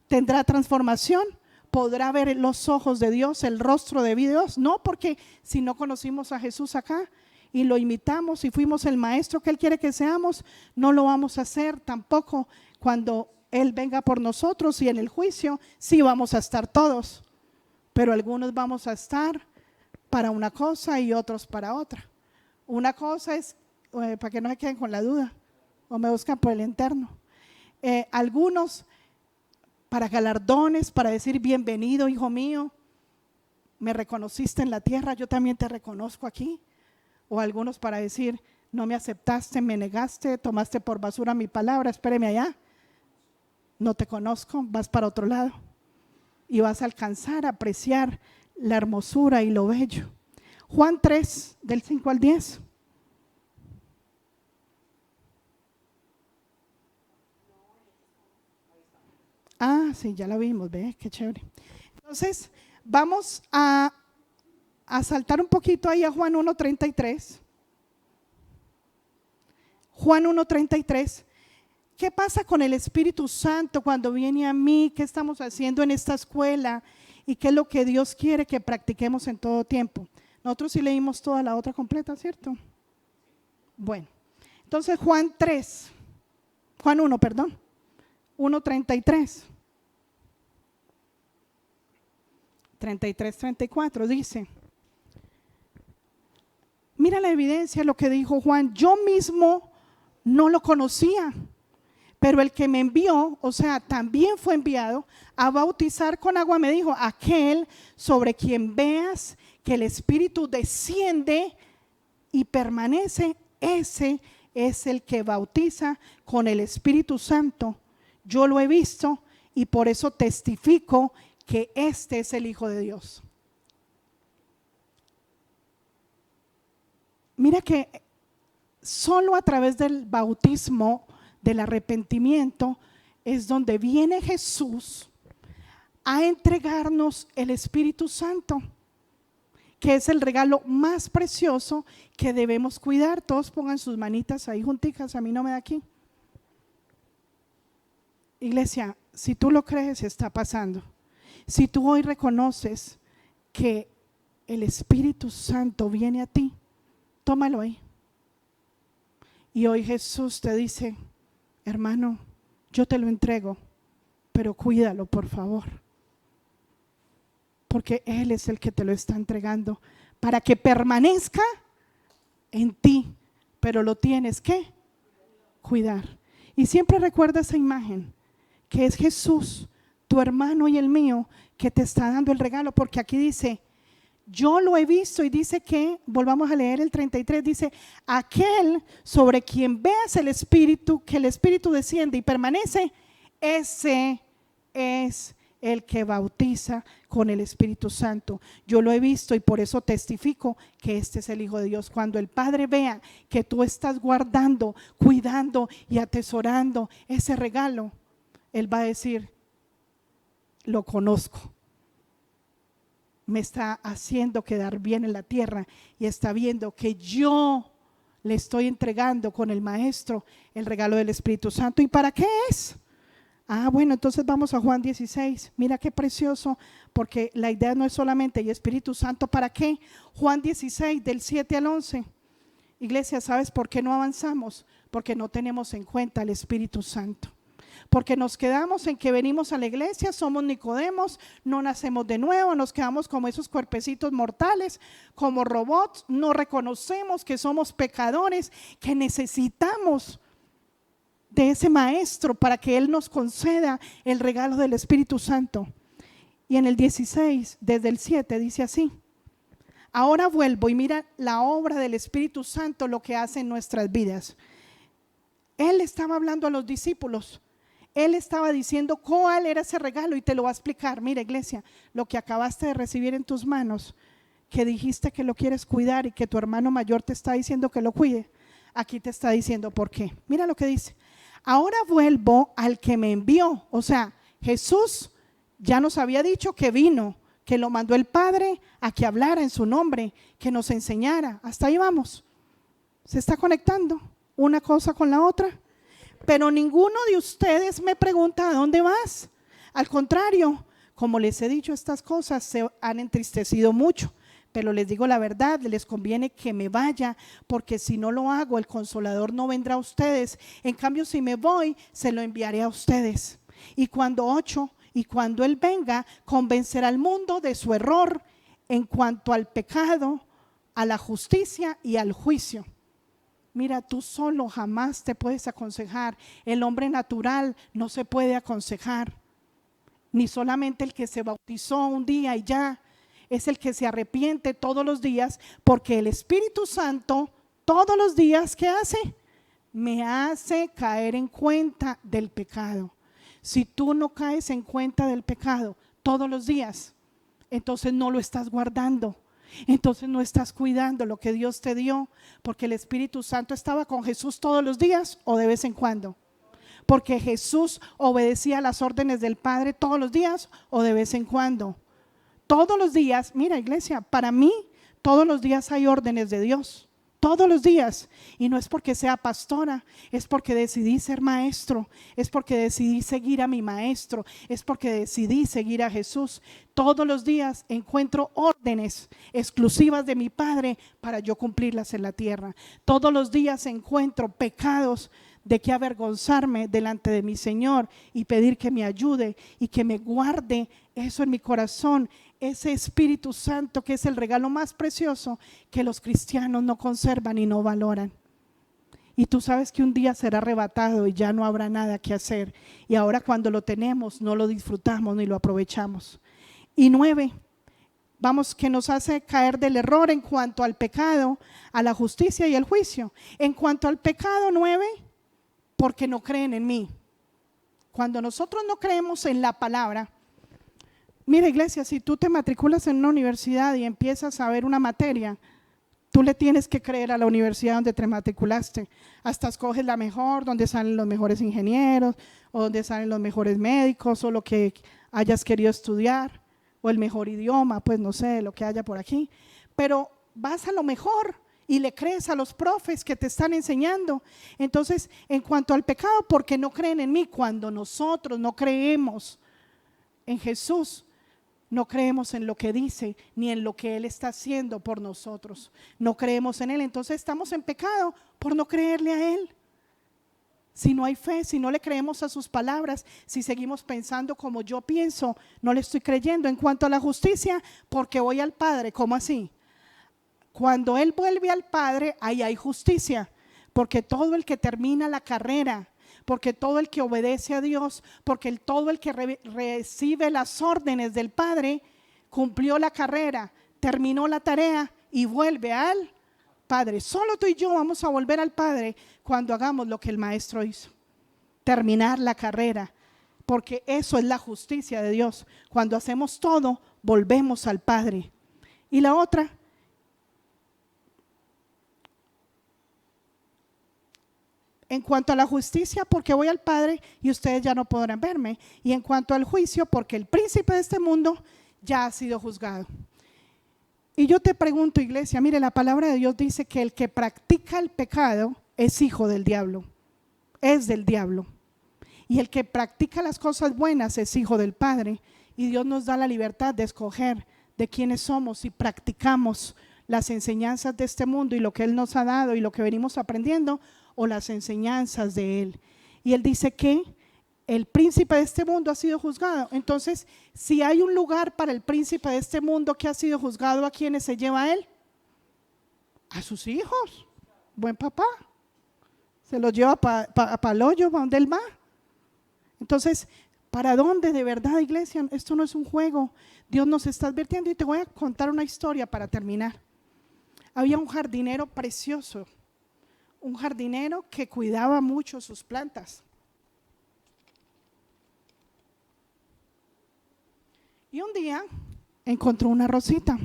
tendrá transformación, podrá ver los ojos de Dios, el rostro de Dios. No, porque si no conocimos a Jesús acá y lo imitamos y fuimos el maestro que Él quiere que seamos, no lo vamos a hacer tampoco cuando Él venga por nosotros. Y en el juicio sí vamos a estar todos, pero algunos vamos a estar para una cosa y otros para otra. Una cosa es, para que no se queden con la duda, o me buscan por el interno, algunos para galardones, para decir bienvenido hijo mío, me reconociste en la tierra, yo también te reconozco aquí. O algunos para decir, no me aceptaste, me negaste, tomaste por basura mi palabra, espéreme allá, no te conozco, vas para otro lado y vas a alcanzar a apreciar la hermosura y lo bello. Juan 3, del 5 al 10. Ah, sí, ya la vimos, ve, qué chévere. Entonces, vamos a saltar un poquito ahí a Juan 1:33. Juan 1:33. ¿Qué pasa con el Espíritu Santo cuando viene a mí? ¿Qué estamos haciendo en esta escuela? ¿Y qué es lo que Dios quiere que practiquemos en todo tiempo? Nosotros sí leímos toda la otra completa, ¿cierto? Bueno, entonces Juan 1, perdón, 1:33. 33-34 dice, mira la evidencia, lo que dijo Juan, yo mismo no lo conocía, pero el que me envió, o sea, también fue enviado a bautizar con agua, me dijo, aquel sobre quien veas que el Espíritu desciende y permanece, ese es el que bautiza con el Espíritu Santo. Yo lo he visto y por eso testifico que este es el Hijo de Dios. Mira que solo a través del bautismo, del arrepentimiento, es donde viene Jesús a entregarnos el Espíritu Santo, que es el regalo más precioso que debemos cuidar. Todos pongan sus manitas ahí junticas, a mí no me da aquí. Iglesia, si tú lo crees, está pasando. Si tú hoy reconoces que el Espíritu Santo viene a ti, tómalo ahí. Y hoy Jesús te dice, hermano, yo te lo entrego, pero cuídalo por favor. Porque Él es el que te lo está entregando para que permanezca en ti, pero lo tienes que cuidar. Y siempre recuerda esa imagen, que es Jesús, tu hermano y el mío, que te está dando el regalo, porque aquí dice, yo lo he visto, y dice que, volvamos a leer el 33, dice, aquel sobre quien veas el Espíritu, que el Espíritu desciende y permanece, ese es el que bautiza con el Espíritu Santo. Yo lo he visto y por eso testifico que este es el Hijo de Dios. Cuando el Padre vea que tú estás guardando, cuidando y atesorando ese regalo, Él va a decir, lo conozco, me está haciendo quedar bien en la tierra y está viendo que yo le estoy entregando con el Maestro el regalo del Espíritu Santo. ¿Y para qué es? Bueno, entonces vamos a Juan 16. Mira qué precioso, porque la idea no es solamente y Espíritu Santo, ¿para qué? Juan 16, del 7 al 11. Iglesia, ¿sabes por qué no avanzamos? Porque no tenemos en cuenta al Espíritu Santo. Porque nos quedamos en que venimos a la iglesia, somos Nicodemos, no nacemos de nuevo, nos quedamos como esos cuerpecitos mortales, como robots, no reconocemos que somos pecadores, que necesitamos de ese maestro para que Él nos conceda el regalo del Espíritu Santo. Y en el 16, desde el 7, dice así: ahora vuelvo y mira la obra del Espíritu Santo, lo que hace en nuestras vidas. Él estaba hablando a los discípulos, Él estaba diciendo cuál era ese regalo y te lo va a explicar. Mira, iglesia, lo que acabaste de recibir en tus manos, que dijiste que lo quieres cuidar y que tu hermano mayor te está diciendo que lo cuide, aquí te está diciendo por qué. Mira lo que dice: ahora vuelvo al que me envió. O sea, Jesús ya nos había dicho que vino, que lo mandó el Padre a que hablara en su nombre, que nos enseñara. Hasta ahí vamos. ¿Se está conectando una cosa con la otra? Pero ninguno de ustedes me pregunta: ¿a dónde vas? Al contrario, como les he dicho estas cosas, se han entristecido mucho. Pero les digo la verdad, les conviene que me vaya, porque si no lo hago, el Consolador no vendrá a ustedes. En cambio, si me voy, se lo enviaré a ustedes. Y cuando Él venga, convencerá al mundo de su error en cuanto al pecado, a la justicia y al juicio. Mira, tú solo jamás te puedes aconsejar. El hombre natural no se puede aconsejar. Ni solamente el que se bautizó un día y ya. Es el que se arrepiente todos los días, porque el Espíritu Santo todos los días, ¿qué hace? Me hace caer en cuenta del pecado. Si tú no caes en cuenta del pecado todos los días, entonces no lo estás guardando, entonces no estás cuidando lo que Dios te dio, porque el Espíritu Santo estaba con Jesús todos los días o de vez en cuando. Porque Jesús obedecía las órdenes del Padre todos los días o de vez en cuando. Todos los días, mira, iglesia, para mí todos los días hay órdenes de Dios, todos los días. Y no es porque sea pastora, es porque decidí ser maestro, es porque decidí seguir a mi maestro, es porque decidí seguir a Jesús. Todos los días encuentro órdenes exclusivas de mi Padre para yo cumplirlas en la tierra. Todos los días encuentro pecados de que avergonzarme delante de mi Señor y pedir que me ayude y que me guarde eso en mi corazón. Ese Espíritu Santo, que es el regalo más precioso que los cristianos no conservan y no valoran. Y tú sabes que un día será arrebatado y ya no habrá nada que hacer. Y ahora, cuando lo tenemos, no lo disfrutamos ni lo aprovechamos. Y 9, vamos, que nos hace caer del error en cuanto al pecado, a la justicia y el juicio. En cuanto al pecado, 9, porque no creen en mí. Cuando nosotros no creemos en la palabra, mira, iglesia, si tú te matriculas en una universidad y empiezas a ver una materia, tú le tienes que creer a la universidad donde te matriculaste. Hasta escoges la mejor, donde salen los mejores ingenieros, o donde salen los mejores médicos, o lo que hayas querido estudiar, o el mejor idioma, pues no sé, lo que haya por aquí. Pero vas a lo mejor y le crees a los profes que te están enseñando. Entonces, en cuanto al pecado, porque no creen en mí. Cuando nosotros no creemos en Jesús, no creemos en lo que dice, ni en lo que Él está haciendo por nosotros. No creemos en Él, entonces estamos en pecado por no creerle a Él. Si no hay fe, si no le creemos a sus palabras, si seguimos pensando como yo pienso, no le estoy creyendo. En cuanto a la justicia, porque voy al Padre. ¿Cómo así? Cuando Él vuelve al Padre, ahí hay justicia, porque todo el que termina la carrera, porque todo el que obedece a Dios, porque todo el que recibe las órdenes del Padre, cumplió la carrera, terminó la tarea y vuelve al Padre. Solo tú y yo vamos a volver al Padre cuando hagamos lo que el Maestro hizo, terminar la carrera, porque eso es la justicia de Dios. Cuando hacemos todo, volvemos al Padre. Y la otra, en cuanto a la justicia, porque voy al Padre y ustedes ya no podrán verme. Y en cuanto al juicio, porque el príncipe de este mundo ya ha sido juzgado. Y yo te pregunto, iglesia, mire, la palabra de Dios dice que el que practica el pecado es hijo del diablo, es del diablo. Y el que practica las cosas buenas es hijo del Padre. Y Dios nos da la libertad de escoger de quiénes somos y practicamos las enseñanzas de este mundo y lo que Él nos ha dado y lo que venimos aprendiendo, o las enseñanzas de Él. Y Él dice que el príncipe de este mundo ha sido juzgado. Entonces, si hay un lugar para el príncipe de este mundo que ha sido juzgado, ¿a quiénes se lleva a Él? A sus hijos. Buen papá. Se los lleva para el hoyo, para donde Él va. Entonces, ¿para dónde de verdad, iglesia? Esto no es un juego. Dios nos está advirtiendo y te voy a contar una historia para terminar. Había un jardinero precioso, un jardinero que cuidaba mucho sus plantas. Y un día encontró una rosita.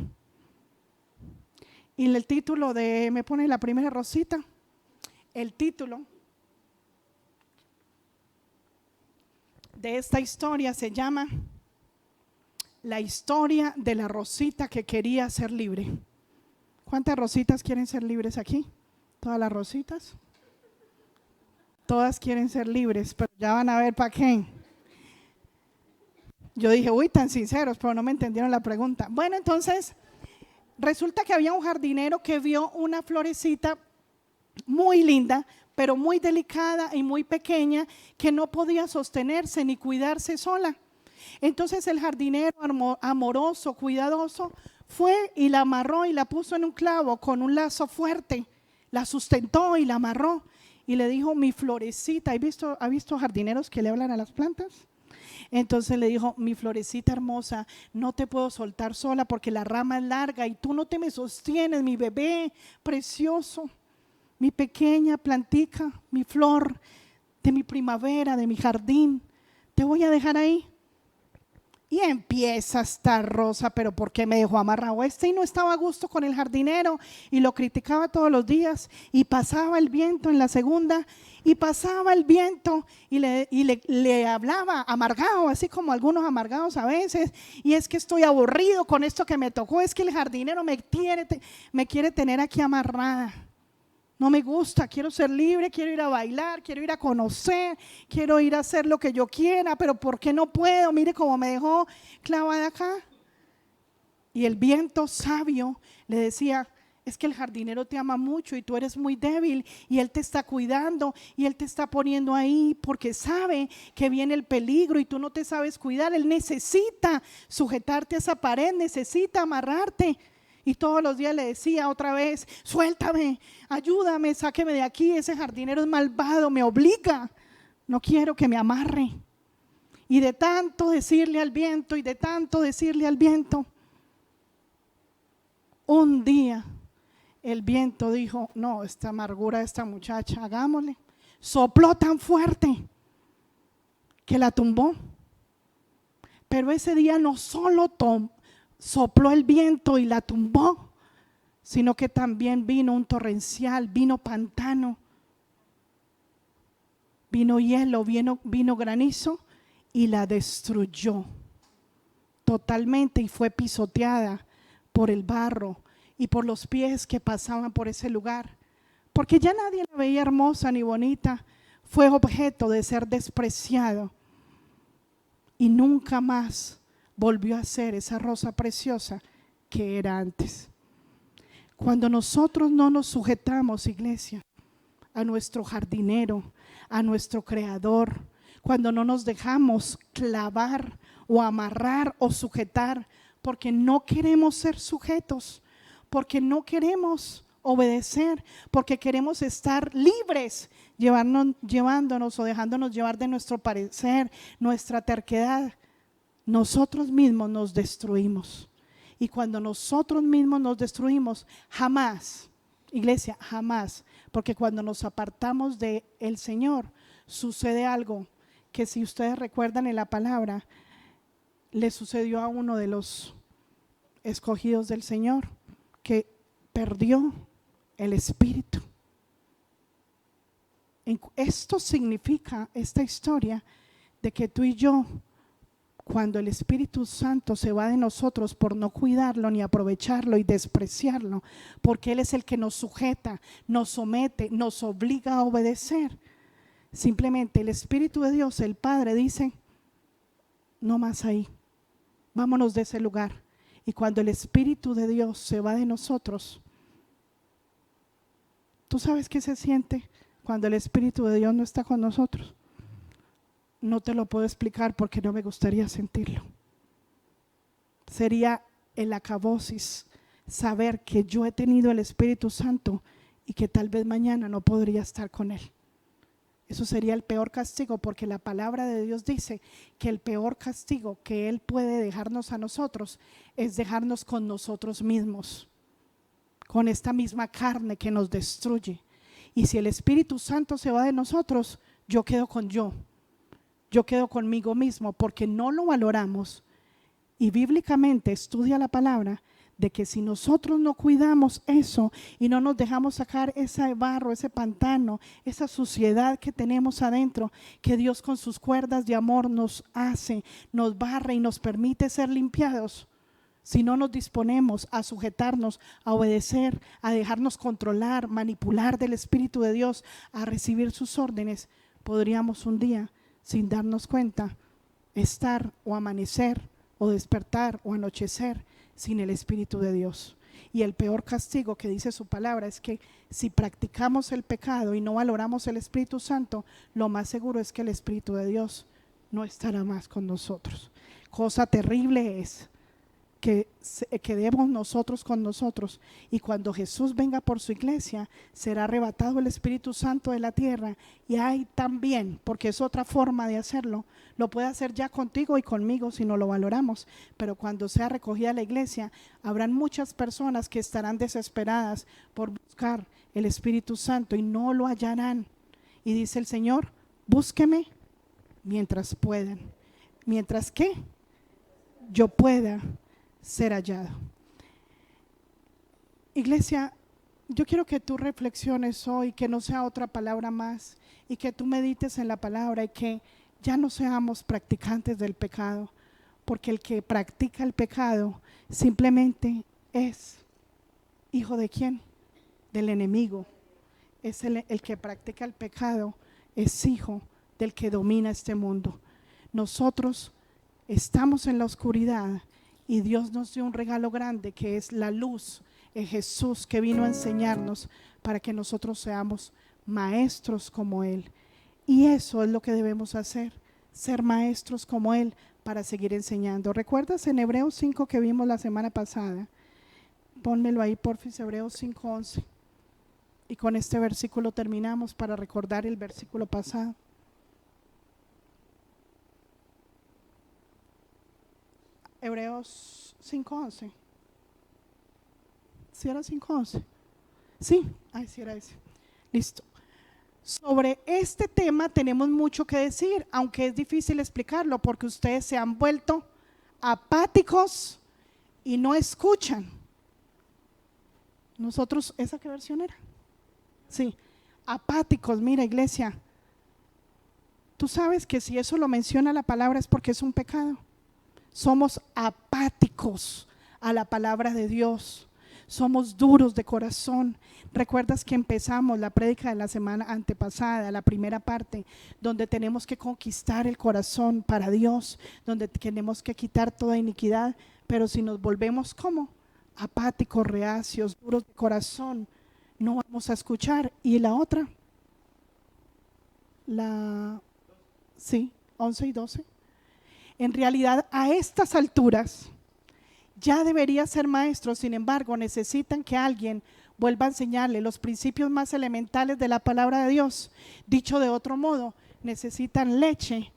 Y el título de, me pone la primera rosita, el título de esta historia se llama La historia de la rosita que quería ser libre. ¿Cuántas rositas quieren ser libres aquí? ¿Todas las rositas? Todas quieren ser libres, pero ya van a ver para qué. Yo dije, uy, tan sinceros, pero no me entendieron la pregunta. Bueno, entonces, resulta que había un jardinero que vio una florecita muy linda, pero muy delicada y muy pequeña, que no podía sostenerse ni cuidarse sola. Entonces el jardinero amoroso, cuidadoso, fue y la amarró y la puso en un clavo con un lazo fuerte, la sustentó y la amarró y le dijo, mi florecita, ¿ha visto jardineros que le hablan a las plantas? Entonces le dijo, mi florecita hermosa, no te puedo soltar sola porque la rama es larga y tú no te me sostienes, mi bebé precioso, mi pequeña plantica, mi flor de mi primavera, de mi jardín, te voy a dejar ahí. Y empieza a estar rosa, pero ¿por qué me dejó amarrado este? Y no estaba a gusto con el jardinero y lo criticaba todos los días. Y pasaba el viento en la segunda, y pasaba el viento y le hablaba amargado, así como algunos amargados a veces. Y es que estoy aburrido con esto que me tocó, es que el jardinero me quiere tener aquí amarrada. No me gusta, quiero ser libre, quiero ir a bailar, quiero ir a conocer, quiero ir a hacer lo que yo quiera, pero ¿por qué no puedo? Mire cómo me dejó clavada acá. Y el viento sabio le decía, es que el jardinero te ama mucho y tú eres muy débil y él te está cuidando y él te está poniendo ahí porque sabe que viene el peligro y tú no te sabes cuidar. Él necesita sujetarte a esa pared, necesita amarrarte. Y todos los días le decía otra vez, suéltame, ayúdame, sáqueme de aquí, ese jardinero es malvado, me obliga, no quiero que me amarre. Y de tanto decirle al viento y de tanto decirle al viento, un día el viento dijo, no, esta amargura de esta muchacha, hagámosle. Sopló tan fuerte que la tumbó. Pero ese día no solo sopló el viento y la tumbó, sino que también vino un torrencial, vino pantano, vino hielo, vino granizo y la destruyó totalmente y fue pisoteada por el barro y por los pies que pasaban por ese lugar, porque ya nadie la veía hermosa ni bonita, fue objeto de ser despreciado y nunca más volvió a ser esa rosa preciosa que era antes. Cuando nosotros no nos sujetamos, iglesia, a nuestro jardinero, a nuestro creador, cuando no nos dejamos clavar o amarrar o sujetar, porque no queremos ser sujetos, porque no queremos obedecer, porque queremos estar libres, llevándonos o dejándonos llevar de nuestro parecer, nuestra terquedad, nosotros mismos nos destruimos. Y cuando nosotros mismos nos destruimos, jamás, iglesia, jamás, porque cuando nos apartamos del Señor, sucede algo que, si ustedes recuerdan en la palabra, le sucedió a uno de los escogidos del Señor, que perdió el espíritu. Esto significa, esta historia, de que tú y yo, cuando el Espíritu Santo se va de nosotros por no cuidarlo ni aprovecharlo y despreciarlo, porque Él es el que nos sujeta, nos somete, nos obliga a obedecer, Simplemente el Espíritu de Dios, el Padre, dice, no más ahí, vámonos de ese lugar. Y cuando el Espíritu de Dios se va de nosotros, ¿tú sabes qué se siente cuando el Espíritu de Dios no está con nosotros? No te lo puedo explicar porque no me gustaría sentirlo. Sería el acabosis saber que yo he tenido el Espíritu Santo y que tal vez mañana no podría estar con Él. Eso sería el peor castigo, porque la palabra de Dios dice que el peor castigo que Él puede dejarnos a nosotros es dejarnos con nosotros mismos, con esta misma carne que nos destruye. Y si el Espíritu Santo se va de nosotros, yo quedo conmigo mismo, porque no lo valoramos. Y bíblicamente estudia la palabra de que si nosotros no cuidamos eso y no nos dejamos sacar ese barro, ese pantano, esa suciedad que tenemos adentro, que Dios con sus cuerdas de amor nos hace, nos barre y nos permite ser limpiados, si no nos disponemos a sujetarnos, a obedecer, a dejarnos controlar, manipular del Espíritu de Dios, a recibir sus órdenes, podríamos un día, sin darnos cuenta, estar o amanecer o despertar o anochecer sin el Espíritu de Dios. Y el peor castigo que dice su palabra es que si practicamos el pecado y no valoramos el Espíritu Santo, lo más seguro es que el Espíritu de Dios no estará más con nosotros. Cosa terrible es que quedemos nosotros con nosotros, y cuando Jesús venga por su iglesia será arrebatado el Espíritu Santo de la tierra. Y hay también, porque es otra forma de hacerlo, lo puede hacer ya contigo y conmigo si no lo valoramos, pero cuando sea recogida la iglesia habrán muchas personas que estarán desesperadas por buscar el Espíritu Santo y no lo hallarán. Y dice el Señor, búsqueme mientras puedan, mientras que yo pueda ser hallado. Iglesia, yo quiero que tú reflexiones hoy, que no sea otra palabra más, y que tú medites en la palabra y que ya no seamos practicantes del pecado, porque el que practica el pecado simplemente es hijo de ¿quién? Del enemigo. Es el que practica el pecado es hijo del que domina este mundo. Nosotros estamos en la oscuridad y Dios nos dio un regalo grande que es la luz, es Jesús, que vino a enseñarnos para que nosotros seamos maestros como Él. Y eso es lo que debemos hacer, ser maestros como Él para seguir enseñando. ¿Recuerdas en Hebreos 5 que vimos la semana pasada? Pónmelo ahí, porfis, Hebreos 5:11. Y con este versículo terminamos para recordar el versículo pasado. Hebreos 5:11. ¿Sí era 5:11? Sí, sí era ese. Listo. Sobre este tema tenemos mucho que decir, aunque es difícil explicarlo porque ustedes se han vuelto apáticos y no escuchan. Nosotros, ¿esa qué versión era? Sí, apáticos. Mira, iglesia, tú sabes que si eso lo menciona la palabra es porque es un pecado. Somos apáticos a la palabra de Dios, somos duros de corazón. ¿Recuerdas que empezamos la prédica de la semana antepasada, la primera parte, donde tenemos que conquistar el corazón para Dios, donde tenemos que quitar toda iniquidad? Pero si nos volvemos como apáticos, reacios, duros de corazón, no vamos a escuchar. Y la otra, sí, 11 y 12. En realidad, a estas alturas ya debería ser maestro, sin embargo, necesitan que alguien vuelva a enseñarle los principios más elementales de la palabra de Dios. Dicho de otro modo, necesitan leche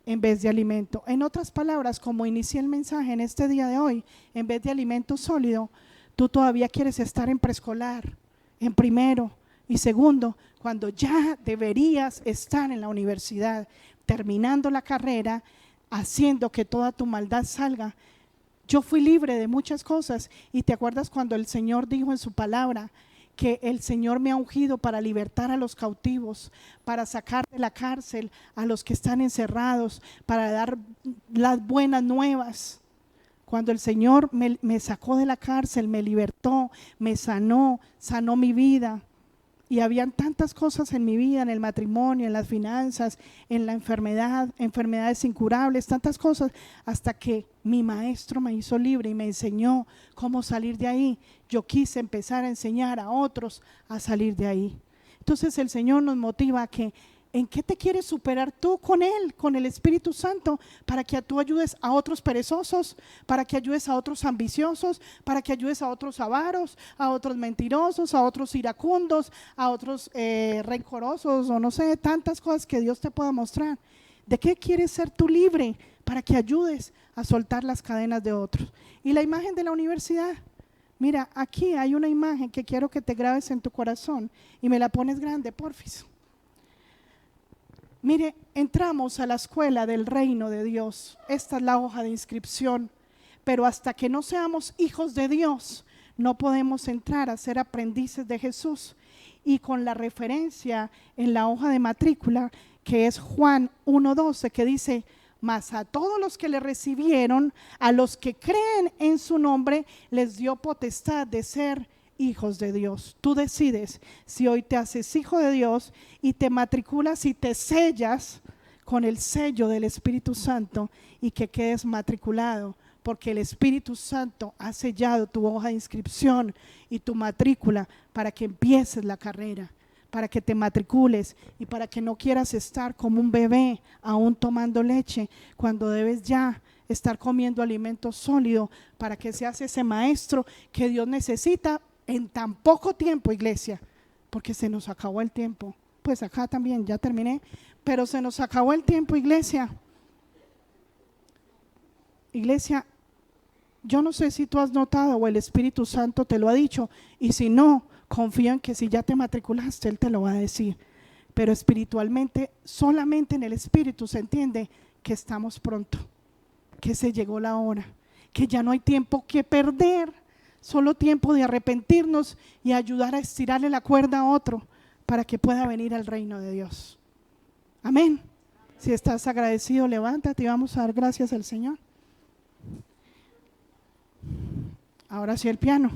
en vez de alimento. En otras palabras, como inicié el mensaje en este día de hoy, en vez de alimento sólido, tú todavía quieres estar en preescolar, en primero y segundo, cuando ya deberías estar en la universidad, terminando la carrera, haciendo que toda tu maldad salga. Yo fui libre de muchas cosas, y te acuerdas cuando el Señor dijo en su palabra que el Señor me ha ungido para libertar a los cautivos, para sacar de la cárcel a los que están encerrados, para dar las buenas nuevas. Cuando el Señor me sacó de la cárcel, me libertó, me sanó mi vida, Y habían tantas cosas en mi vida, en el matrimonio, en las finanzas, en la enfermedad, enfermedades incurables, tantas cosas, hasta que mi maestro me hizo libre y me enseñó cómo salir de ahí. Yo quise empezar a enseñar a otros a salir de ahí. Entonces el Señor nos motiva a que, ¿en qué te quieres superar tú con Él, con el Espíritu Santo? Para que tú ayudes a otros perezosos, para que ayudes a otros ambiciosos, para que ayudes a otros avaros, a otros mentirosos, a otros iracundos, a otros rencorosos, o no sé, tantas cosas que Dios te pueda mostrar. ¿De qué quieres ser tú libre? Para que ayudes a soltar las cadenas de otros. Y la imagen de la universidad. Mira, aquí hay una imagen que quiero que te grabes en tu corazón y me la pones grande, porfis. Mire, entramos a la escuela del reino de Dios. Esta es la hoja de inscripción, pero hasta que no seamos hijos de Dios, no podemos entrar a ser aprendices de Jesús. Y con la referencia en la hoja de matrícula, que es Juan 1:12, que dice: mas a todos los que le recibieron, a los que creen en su nombre, les dio potestad de ser hijos de Dios. Tú decides si hoy te haces hijo de Dios y te matriculas y te sellas con el sello del Espíritu Santo y que quedes matriculado, porque el Espíritu Santo ha sellado tu hoja de inscripción y tu matrícula para que empieces la carrera, para que te matricules y para que no quieras estar como un bebé aún tomando leche, cuando debes ya estar comiendo alimento sólido, para que seas ese maestro que Dios necesita en tan poco tiempo, iglesia, porque se nos acabó el tiempo. Pues acá también, ya terminé, pero se nos acabó el tiempo, iglesia. Iglesia, yo no sé si tú has notado o el Espíritu Santo te lo ha dicho, y si no, confía en que si ya te matriculaste, Él te lo va a decir. Pero espiritualmente, solamente en el Espíritu se entiende que estamos pronto, que se llegó la hora, que ya no hay tiempo que perder, solo tiempo de arrepentirnos y ayudar a estirarle la cuerda a otro para que pueda venir al reino de Dios. Amén. Si estás agradecido, levántate y vamos a dar gracias al Señor. Ahora sí el piano.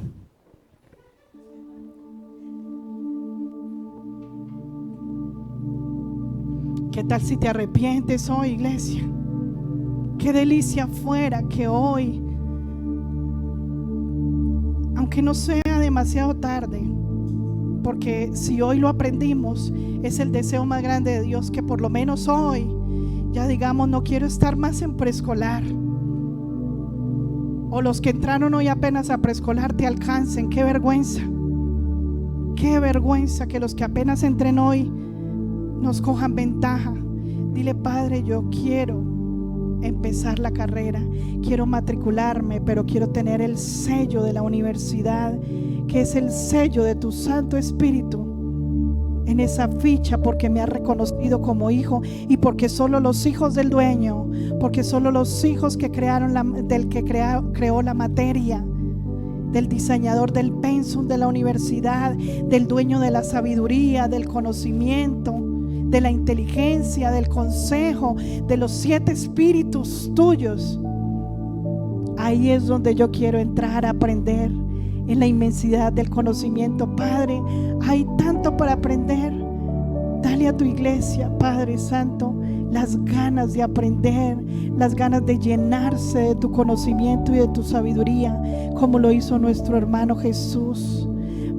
¿Qué tal si te arrepientes hoy, iglesia? Qué delicia fuera que hoy, aunque no sea demasiado tarde, porque si hoy lo aprendimos, es el deseo más grande de Dios, que por lo menos hoy ya digamos: no quiero estar más en preescolar. O los que entraron hoy apenas a preescolar te alcancen. Qué vergüenza que los que apenas entren hoy nos cojan ventaja. Dile: Padre, yo quiero empezar la carrera, quiero matricularme, pero quiero tener el sello de la universidad, que es el sello de tu Santo Espíritu en esa ficha, porque me ha reconocido como hijo, y porque solo los hijos del dueño, porque solo los hijos que crearon del que creó la materia, del diseñador del pensum de la universidad, del dueño de la sabiduría, del conocimiento, de la inteligencia, del consejo, de los 7 espíritus tuyos. Ahí es donde yo quiero entrar a aprender, en la inmensidad del conocimiento. Padre, hay tanto para aprender. Dale a tu iglesia, Padre Santo, las ganas de aprender, las ganas de llenarse de tu conocimiento y de tu sabiduría, como lo hizo nuestro hermano Jesús.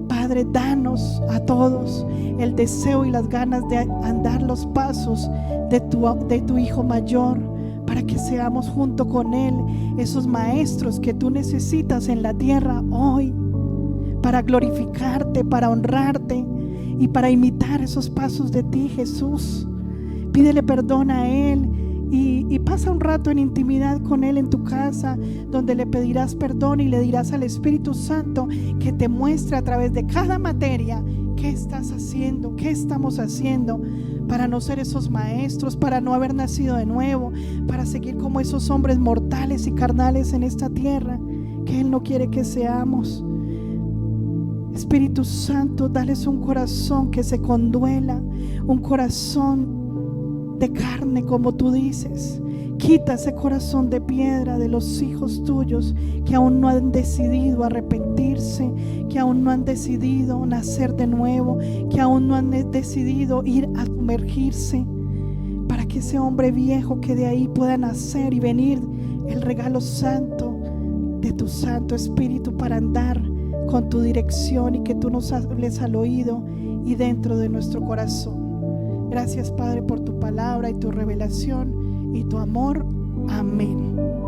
Padre, danos a todos el deseo y las ganas de andar los pasos de tu Hijo mayor, para que seamos junto con Él esos maestros que tú necesitas en la tierra hoy, para glorificarte, para honrarte y para imitar esos pasos de ti, Jesús. Pídele perdón a Él y pasa un rato en intimidad con Él en tu casa, donde le pedirás perdón y le dirás al Espíritu Santo que te muestre a través de cada materia qué estás haciendo, qué estamos haciendo, para no ser esos maestros, para no haber nacido de nuevo, para seguir como esos hombres mortales y carnales en esta tierra que Él no quiere que seamos. Espíritu Santo, dales un corazón que se conduela, un corazón de carne, como tú dices. Quita ese corazón de piedra de los hijos tuyos que aún no han decidido arrepentirse, que aún no han decidido nacer de nuevo, que aún no han decidido ir a sumergirse, para que ese hombre viejo que de ahí pueda nacer y venir el regalo santo de tu Santo Espíritu para andar con tu dirección y que tú nos hables al oído y dentro de nuestro corazón. Gracias, Padre, por tu palabra y tu revelación y tu amor. Amén.